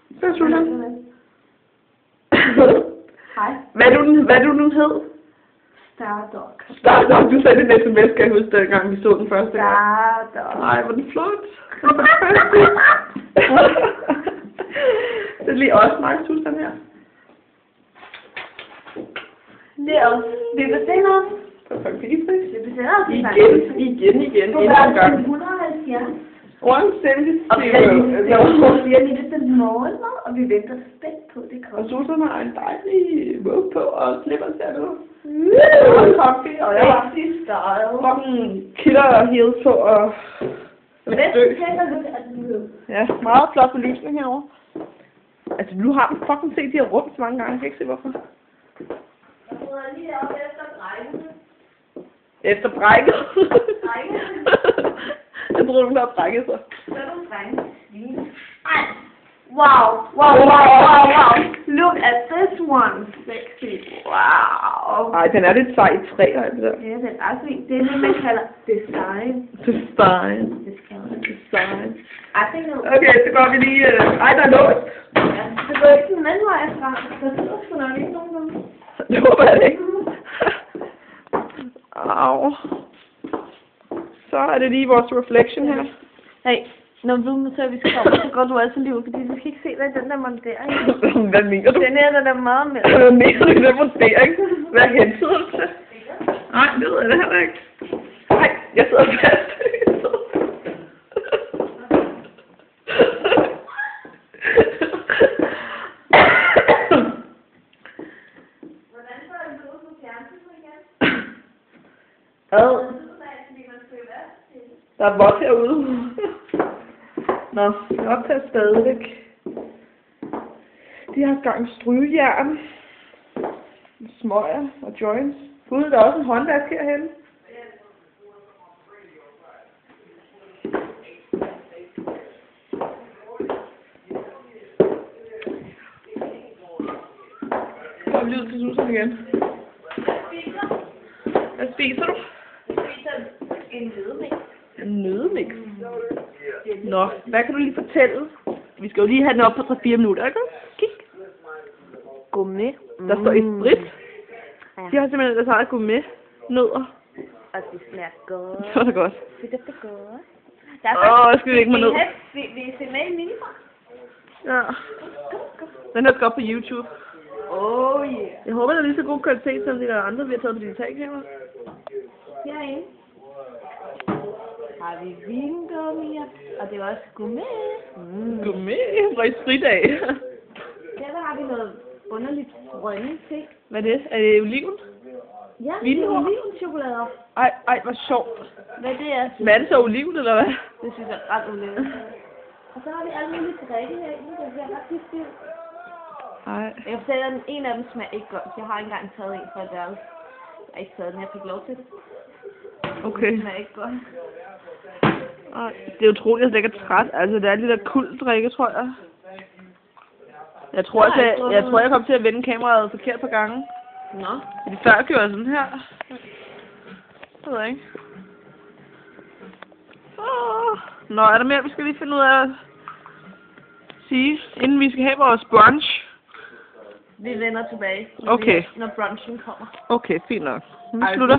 Hvad er Susan? Hej. Hvad du nu hed? Stardog. Stardog, du sagde det næste sms, kan jeg huske, dengang vi så den første gang. Stardog. Nej, hvor er den flot. Det er lige også mig, Susan her. Det er også. Vi bestemmer os. Det er pigefris. Vi bestemmer os. Igen. Du Endnu en gang. 170. 170. Og vi har lige bestemt morgenmad, og vi venter spændt på, det kommer. Og Susan har en dejlig våg på, og slipper til nu. Og coffee, og jeg har fucking killer heels på, og ja, meget flot belysning herovre. Altså, nu har du fucking set de her rum så mange gange, jeg kan ikke se hvorfor. Jeg prøver lige op efter drengene. Efter brækket? Jeg tror, du har brækket sig. Så er du drenge. Wow. Look at this one. Sexy. Wow. Ej, den er lidt sej i træ, det der. Ja, den er ret fint. Det er det, man kalder design. Design. Okay, så går vi lige... Ej, der er låst. Ja, det går ikke den anden vej fra. Der sidder sgu nok ikke nogen gange. Det håber jeg ikke. Au. Så er det lige vores reflection her. Hey, når du så vi skal komme, så går du altså lige ud, fordi du skal ikke se, hvad den der montering. Hvad mener du? Den her, der er meget med. Hvad mener du, den montering? Hvad hensyder du til? Nej, det ved jeg det heller ikke. Nej, jeg sidder fast. Hvordan får du ud på fjernsynet igen? Der er vådt herude. Nå, jeg optager stadigvæk. De har gang i strygejern, smøger og joints. Gud, der er også en håndvask herhenne. Kom lige ud til Susan igen. Hvad spiser du? En nødmix. En nødmix? Nå, hvad kan du lige fortælle? Vi skal jo lige have den op på 3-4 minutter, ikke? Kig. Gourmet. Der står Esprit. De har simpelthen deres eget gourmet. Nødder. Og det smager godt. Det var da godt. Det er godt. Jeg skal ikke med nød. Vil I se med i minibar? Ja. Den her skal op på YouTube. Oh yeah. Jeg håber, der er lige så god kvalitet som de der andre, vi har taget på digitalkamera. Herinde har vi vingummier, og det er også gourmet. Gourmet fra Esprit-dag. Her der har vi noget underligt grønne ting. Hvad er det? Er det oliven? Ja, det er olivenchokolader. Ej, hvor sjovt. Hvad det er? Smager det så oliven, eller hvad? Det synes jeg er ret ulækkert. Og så har vi alle mulige drikke herinde, der bliver ret giftigt. Ej. Jeg kan fortælle, at en af dem smager ikke godt. Jeg har ikke engang taget en fra et værelse. Jeg har ikke taget den, jeg fik lov til det. Okay. Det smager ikke godt. Ej, det er utroligt, at jeg ikke er træt. Altså, det er lidt af kulddrikke, tror jeg. Jeg tror, jeg kom til at vende kameraet forkert par gange. Nå. Fordi før gjorde jeg sådan her. Jeg ved ikke. Nå, er der mere, vi skal lige finde ud af at sige, inden vi skal have vores brunch? Vi vender tilbage, okay. Når brunchen kommer. Okay, fint nok. Vi slutter.